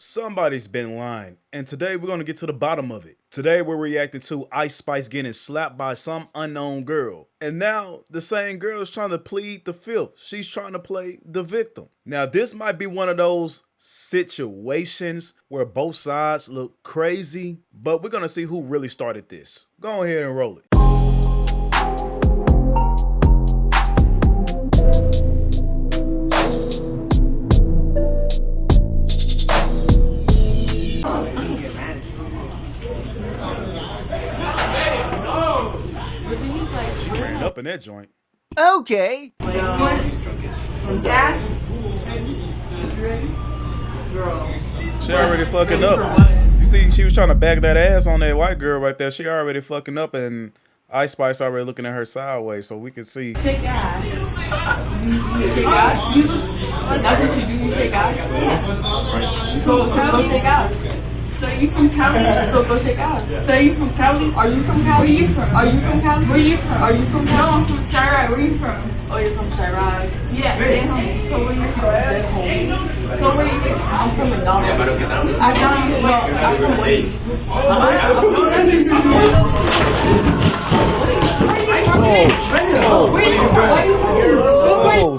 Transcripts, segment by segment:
Somebody's been lying, and today we're going to get to the bottom of it. Today we're reacting to Ice Spice getting slapped by some unknown girl. And now the same girl is trying to plead the fifth. She's trying to play the victim. Now this might be one of those situations where both sides look crazy, but we're going to see who really started this. Go ahead and roll it. She ran up in that joint. Okay. She already fucking up. You see, she was trying to back that ass on that white girl right there. She already fucking up, and Ice Spice already looking at her sideways, so we can see. Take ass. You take ass? That's what you do, you take ass? So take ass. So you from Cali? So go take ass. So you from Cali? Are you from Cali? Where you from? Are you from Cali? Where you from? Are you from Cali? No, I'm from Chirac. Where you from? Oh, you're from Chirac. Yeah. So where you from? So where you from? I'm from McDonald's. I found you. Well, I'm from Wade. Whoa, what are you doing? Whoa,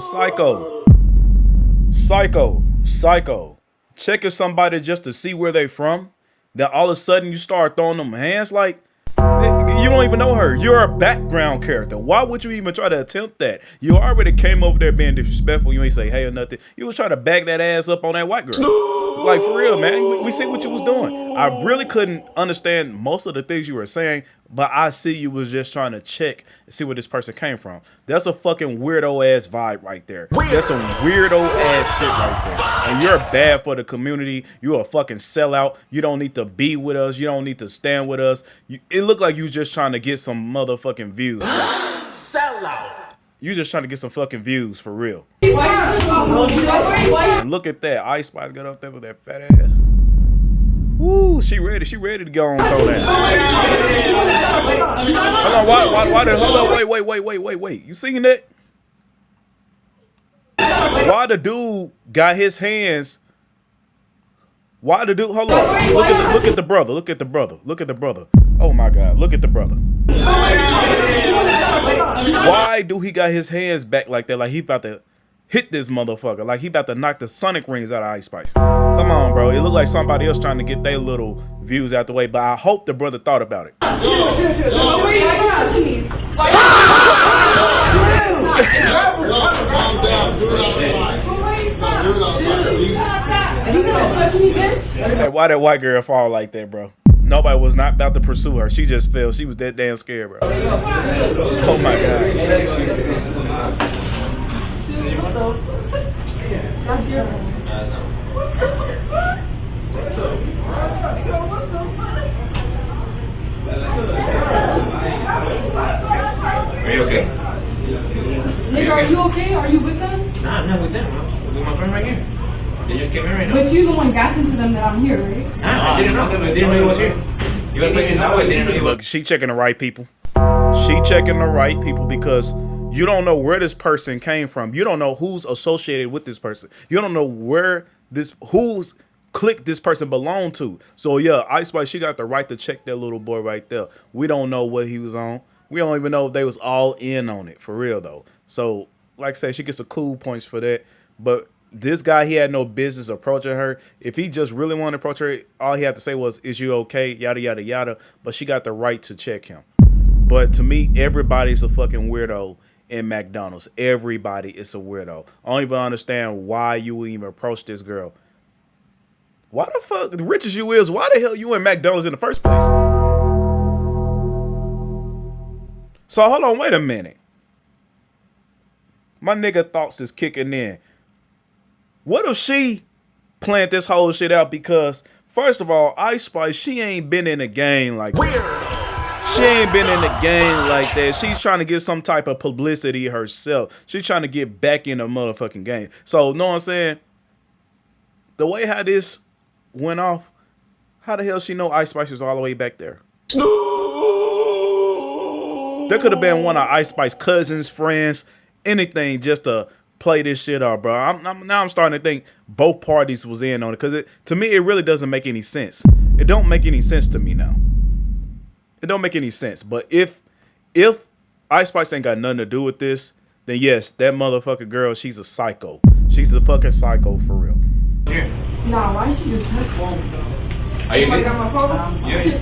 psycho. Checking somebody just to see where they from, then all of a sudden you start throwing them hands like you don't even know her. You're a background character. Why would you even try to attempt that? You already came over there being disrespectful. You ain't say hey or nothing. You was trying to back that ass up on that white girl. Like, for real, man. We see what you was doing. I really couldn't understand most of the things you were saying, but I see you was just trying to check and see where this person came from. That's a fucking weirdo ass vibe right there. That's some weirdo ass shit right there. And you're bad for the community. You're a fucking sellout. You don't need to be with us. You don't need to stand with us. It looked like you was just trying to get some motherfucking views. Sellout. You just trying to get some fucking views for real. And look at that. Ice Spice got up there with that fat ass. Woo, she ready to go on and throw that. Hold on, wait. You seen that? Why the dude got his hands? Why the dude? Hold on. Look at the brother. Oh my God, look at the brother. Why do he got his hands back like that? Like he about to hit this motherfucker. Like he about to knock the Sonic rings out of Ice Spice. Come on, bro. It looked like somebody else trying to get their little views out the way, but I hope the brother thought about it. Hey, why that white girl fall like that, bro? Nobody was not about to pursue her. She just fell. She was that damn scared, bro. Oh my God. Look at her. Nigga, are you okay? Are you with them? Nah, I'm not with them. I'm with my friend right here. They just came in right now. But you the one got into them that I'm here, right? Nah, I didn't know them. I didn't know you was here. You were playing that way. Didn't know. Look, she checking the right people. She checking the right people because you don't know where this person came from. You don't know who's associated with this person. You don't know whose clique this person belonged to. So yeah, Ice Spice, she got the right to check that little boy right there. We don't know what he was on. We don't even know if they was all in on it, for real though. So like I said, she gets some cool points for that. But this guy, he had no business approaching her. If he just really wanted to approach her, all he had to say was, is you okay? Yada, yada, yada. But she got the right to check him. But to me, everybody's a fucking weirdo in McDonald's. Everybody is a weirdo. I don't even understand why you would even approach this girl. Why the fuck, rich as you is, why the hell you in McDonald's in the first place? So hold on, wait a minute. My nigga thoughts is kicking in. What if she planned this whole shit out? Because first of all, Ice Spice, she ain't been in the game like that. She ain't been in the game like that. She's trying to get some type of publicity herself. She's trying to get back in the motherfucking game. So, know what I'm saying? The way how this went off, how the hell she know Ice Spice was all the way back there? There could have been one of Ice Spice's cousins, friends, anything just to play this shit off, bro. I'm starting to think both parties was in on it, because to me it really doesn't make any sense. It don't make any sense to me now. It don't make any sense. But if Ice Spice ain't got nothing to do with this, then yes, that motherfucking girl, she's a psycho. She's a fucking psycho for real. Nah, why did you just touch one? Are you good? Got my phone? Yeah, sure.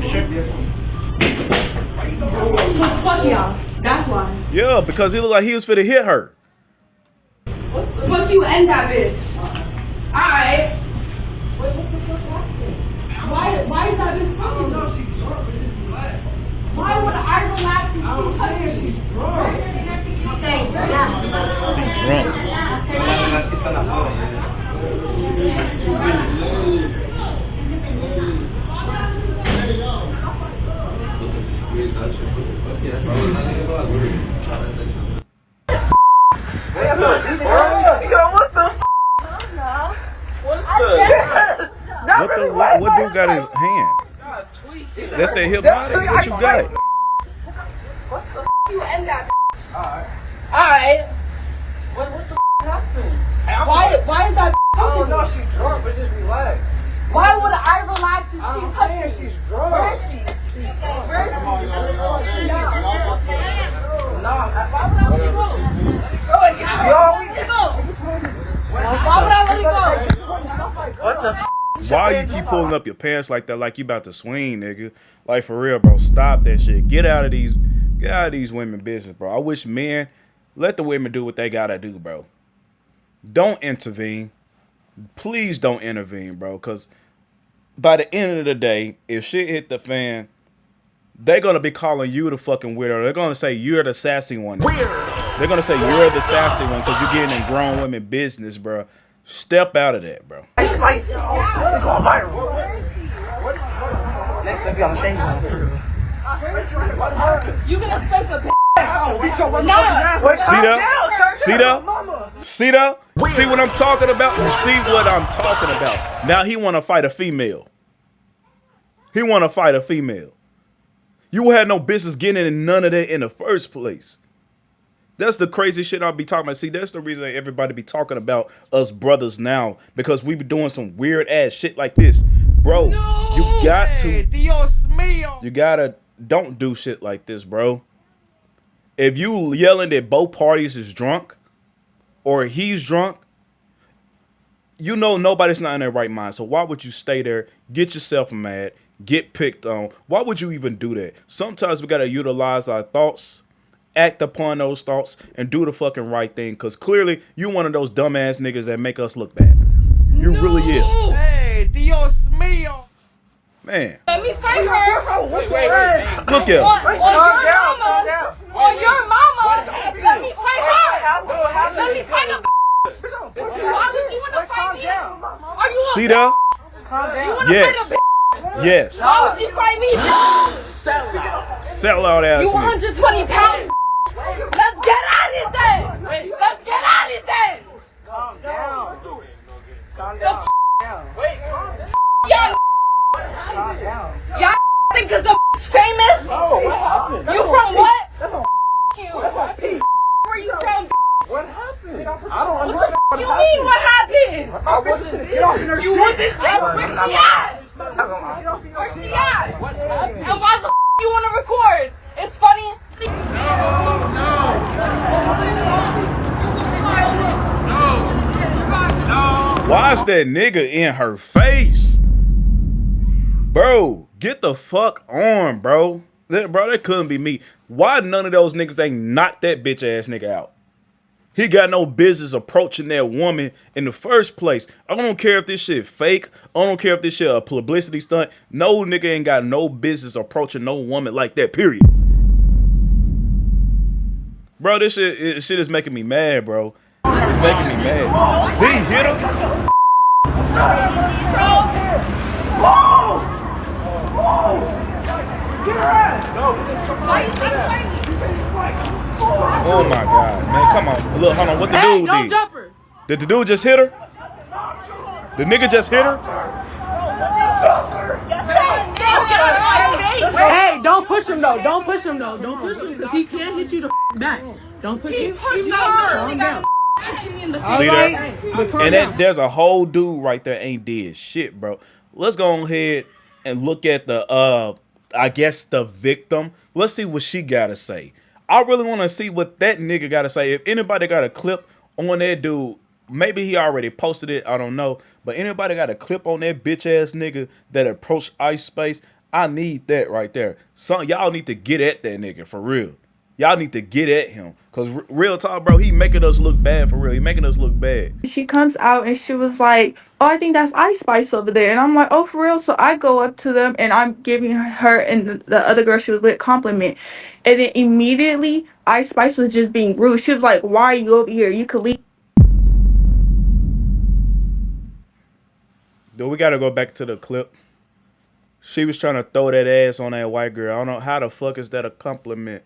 Fuck y'all. That's why. Yeah, because he looked like he was finna hit her. Fuck you and that bitch. Alright. What the fuck happened? Why is that bitch talking? No, she's drunk. Why would I relax and she touch her? She's drunk. She drunk. What dude got his hand? That's that hypnotic. What you got? You end that. Alright. What the happened? Why is that talking? No, she's drunk, but just relax. Why would I relax if she touched me? She's drunk. Where is she? Where is she? Why would I let it go? Why would I let it go? What the Why you keep pulling up your pants like that, like you about to swing, nigga? Like, for real, bro. Stop that shit. Get out of these women business, bro. I wish men let the women do what they gotta do, bro. Don't intervene. Please don't intervene, bro. Because by the end of the day, if shit hit the fan, they're gonna be calling you the fucking weirdo. They're gonna say you're the sassy one. They're gonna say you're the sassy one because you're getting in grown women business, bro. Step out of that, bro. Ice Spice. We're going viral. Next week, I'm saying You can expect a See that? See what I'm talking about? You see what I'm talking about? Now he want to fight a female. You had no business getting in none of that in the first place. That's the crazy shit I'll be talking about. See, that's the reason everybody be talking about us brothers now, because we be doing some weird ass shit like this. Bro, you gotta don't do shit like this, bro. If you yelling that both parties is drunk or he's drunk, you know nobody's not in their right mind. So why would you stay there, get yourself mad, get picked on? Why would you even do that? Sometimes we gotta utilize our thoughts, act upon those thoughts, and do the fucking right thing. Because clearly, you one of those dumbass niggas that make us look bad. You really is. Hey, Dios mío. Man. Let me fight her. Look at him. On your mama. Let me fight her. Let me fight her. Why would you want to fight me? Are you See that? Yes. Yes. Why would you fight me? Sell out ass You nigga. 120 pounds. Let's get at it then. Let's get at it then. Calm down. Wait. Y'all think cause the famous? No, what happened? You from what? That's a You. That's a Where you from? What happened? I don't What understand. the you mean what happened? I wasn't. Get off your You wasn't there. Where she at? Where she at? And why the you want to record? It's funny. Why is that nigga in her face? Bro, get the fuck on, bro. That couldn't be me. Why none of those niggas ain't knocked that bitch ass nigga out? He got no business approaching that woman in the first place. I don't care if this shit fake. I don't care if this shit a publicity stunt. No nigga ain't got no business approaching no woman like that, period. Bro, this shit is making me mad, bro. It's making me mad. Did he hit her? Oh my God, man, come on. Look, hold on, what the dude did? Did the dude just hit her? The nigga just hit her? Hey, don't push him though. Don't push him though. Don't push him because he can't hit you the back. Don't push him. Calm down. See that? And then there's a whole dude right there ain't did shit, bro. Let's go ahead and look at the I guess the victim. Let's see what she gotta say. I really want to see what that nigga gotta say. If anybody got a clip on that dude, maybe he already posted it, I don't know. But anybody got a clip on that bitch ass nigga that approached Ice Spice? I need that right there. Y'all need to get at that nigga for real. Y'all need to get at him. Cause real talk, bro, he making us look bad for real. He making us look bad. She comes out and she was like, "Oh, I think that's Ice Spice over there." And I'm like, "Oh, for real?" So I go up to them and I'm giving her and the other girl she was with compliment. And then immediately Ice Spice was just being rude. She was like, "Why are you over here? You could leave." Though we gotta go back to the clip. She was trying to throw that ass on that white girl. I don't know how the fuck is that a compliment.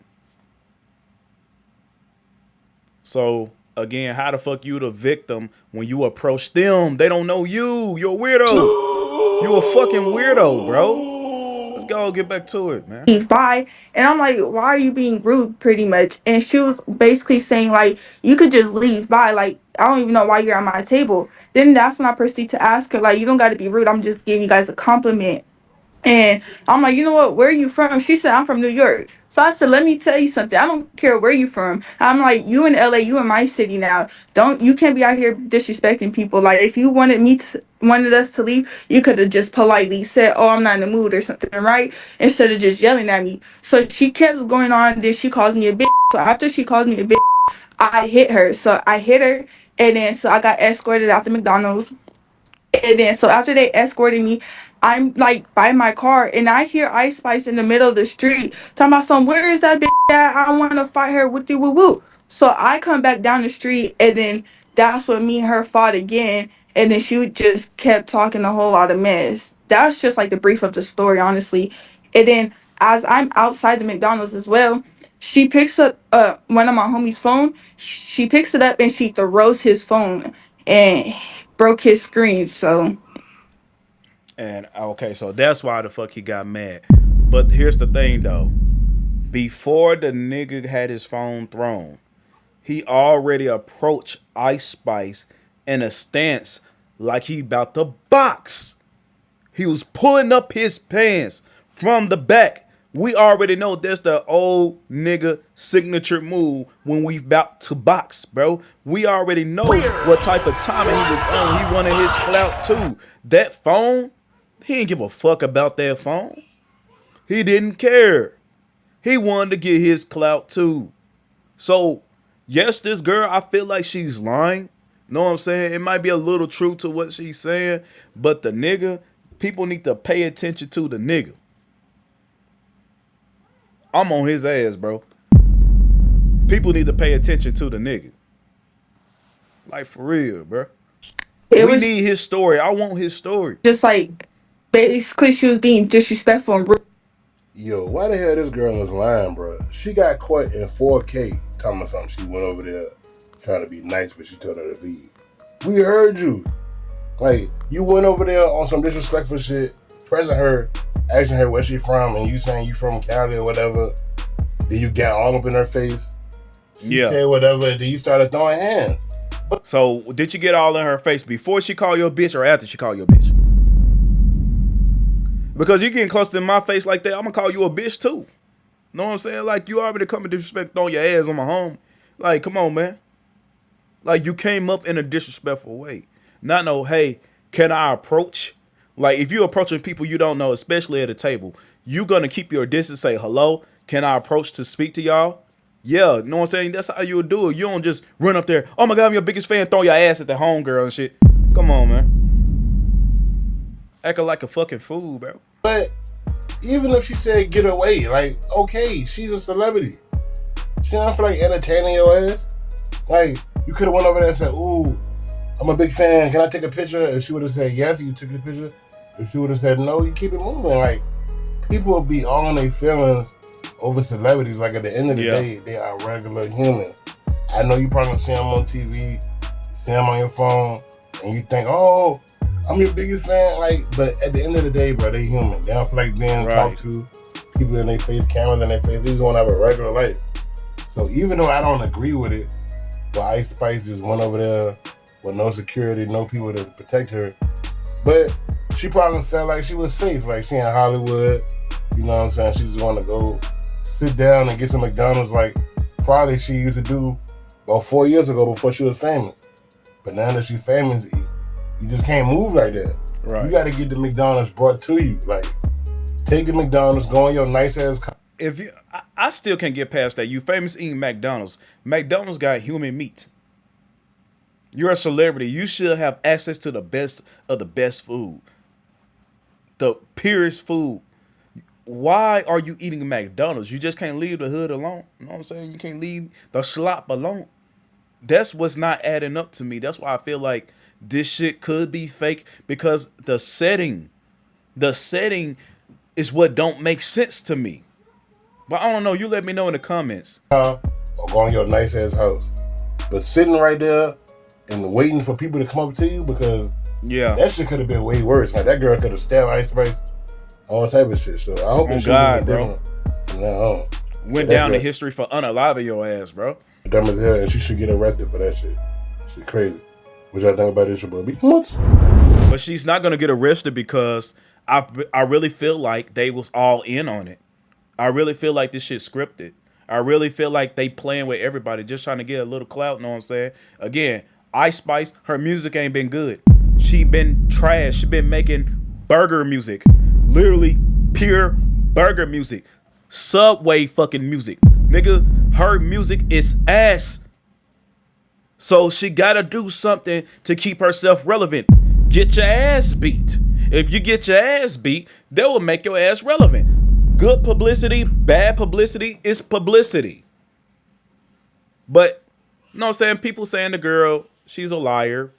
So again, how the fuck you the victim when you approach them? They don't know you. You're a weirdo. You a fucking weirdo, bro. Let's go get back to it, man. Bye. And I'm like, "Why are you being rude?" Pretty much. And she was basically saying like, "You could just leave by. Like, I don't even know why you're at my table." Then that's when I proceed to ask her, like, "You don't got to be rude. I'm just giving you guys a compliment." And I'm like, "You know what? Where are you from?" She said, "I'm from New York." So I said, "Let me tell you something. I don't care where you from." I'm like, "You in LA, you in my city now. You can't be out here disrespecting people. Like, if you wanted us to leave, you could have just politely said, 'Oh, I'm not in the mood,' or something, right? Instead of just yelling at me." So she kept going on, then she calls me a bitch. So after she calls me a bitch, I hit her. So I hit her, and then so I got escorted out the McDonald's. And then, so after they escorted me, I'm like by my car, and I hear Ice Spice in the middle of the street talking about some, "Where is that bitch at? I want to fight her with the woo woo." So I come back down the street, and then that's when me and her fought again. And then she just kept talking a whole lot of mess. That's just like the brief of the story, honestly. And then as I'm outside the McDonald's as well, she picks up one of my homie's phone. She picks it up and she throws his phone and broke his screen. So And okay, so that's why the fuck he got mad. But here's the thing though. Before the nigga had his phone thrown, he already approached Ice Spice in a stance like he about to box. He was pulling up his pants from the back. We already know that's the old nigga signature move when we about to box, bro. We already know what type of timing he was on. He wanted his clout too. That phone, he didn't give a fuck about that phone. He didn't care. He wanted to get his clout too. So, yes, this girl, I feel like she's lying. Know what I'm saying? It might be a little truth to what she's saying, but the nigga, people need to pay attention to the nigga. I'm on his ass, bro. People need to pay attention to the nigga. Like, for real, bro. We need his story. I want his story. Just like, basically, she was being disrespectful and rude. Yo, why the hell this girl is lying, bro? She got caught in 4K talking about something. She went over there trying to be nice, but she told her to leave. We heard you. Like, you went over there on some disrespectful shit, pressing her, asking her where she from, and you saying you from Cali or whatever. Then you got all up in her face. She said whatever, and then you started throwing hands. So, did you get all in her face before she called you a bitch or after she called you a bitch? Because you getting close to my face like that, I'm gonna call you a bitch too. Know what I'm saying? Like, you already come and disrespect throwing your ass on my home. Like, come on, man. Like, you came up in a disrespectful way. Not no, hey, can I approach? Like, if you're approaching people you don't know, especially at a table, you gonna keep your distance, say, hello, can I approach to speak to y'all? Yeah, know what I'm saying? That's how you do it. You don't just run up there, oh my God, I'm your biggest fan, throw your ass at the homegirl and shit. Come on, man. Acting like a fucking fool, bro. But even if she said get away, like, okay, she's a celebrity. She don't feel like entertaining your ass. Like, you could have went over there and said, ooh, I'm a big fan. Can I take a picture? If she would have said yes, you took the picture. If she would have said no, you keep it moving. Like, people be all in their feelings over celebrities. Like, at the end of the day, they are regular humans. I know you probably see them on TV, see them on your phone, and you think, oh, I'm your biggest fan. Like, but at the end of the day, bro, they human. They don't feel like being talked to. People in their face, cameras in their face. They just want to have a regular life. So even though I don't agree with it, But Ice Spice just went over there with no security, no people to protect her. But she probably felt like she was safe, like she in Hollywood. You know what I'm saying? She just want to go sit down and get some McDonald's, like probably she used to do about 4 years ago before she was famous. But now that she's famous, you just can't move like that. Right. You got to get the McDonald's brought to you. Like, take the McDonald's, go in your nice ass car. If you, I still can't get past that. You famous eating McDonald's. McDonald's got human meat. You're a celebrity. You should have access to the best of the best food, the purest food. Why are you eating McDonald's? You just can't leave the hood alone. You know what I'm saying? You can't leave the slop alone. That's what's not adding up to me. That's why I feel like this shit could be fake, because the setting is what don't make sense to me. But I don't know. You let me know in the comments. Or go in your nice ass house. But sitting right there and waiting for people to come up to you, because that shit could have been way worse. Like, that girl could have stabbed Ice Spice, all type of shit. So I hope Oh it's God, different from now on. Went down to history for unaliving your ass, bro. Dumb as hell, and she should get arrested for that shit. Shit crazy. What y'all think about this shit, bro? But she's not gonna get arrested because I really feel like they was all in on it. I really feel like this shit scripted. I really feel like they playing with everybody, just trying to get a little clout, know what I'm saying? Again, Ice Spice, her music ain't been good. She been trash. She been making burger music. Literally pure burger music. Subway fucking music. Nigga, her music is ass. So she gotta do something to keep herself relevant. Get your ass beat. If you get your ass beat, that will make your ass relevant. Good publicity, bad publicity is publicity. But, you know what I'm saying? People saying the girl, she's a liar.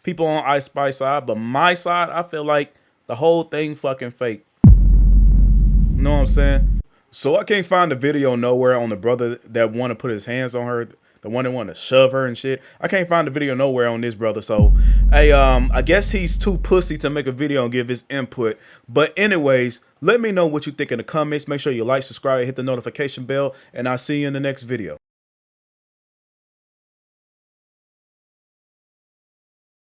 People on Ice Spice side, but my side, I feel like the whole thing fucking fake. You know what I'm saying? So I can't find the video nowhere on the brother that want to put his hands on her, the one that want to shove her and shit. I can't find the video nowhere on this brother. So, hey, I guess he's too pussy to make a video and give his input. But anyways, let me know what you think in the comments. Make sure you like, subscribe, hit the notification bell, and I'll see you in the next video.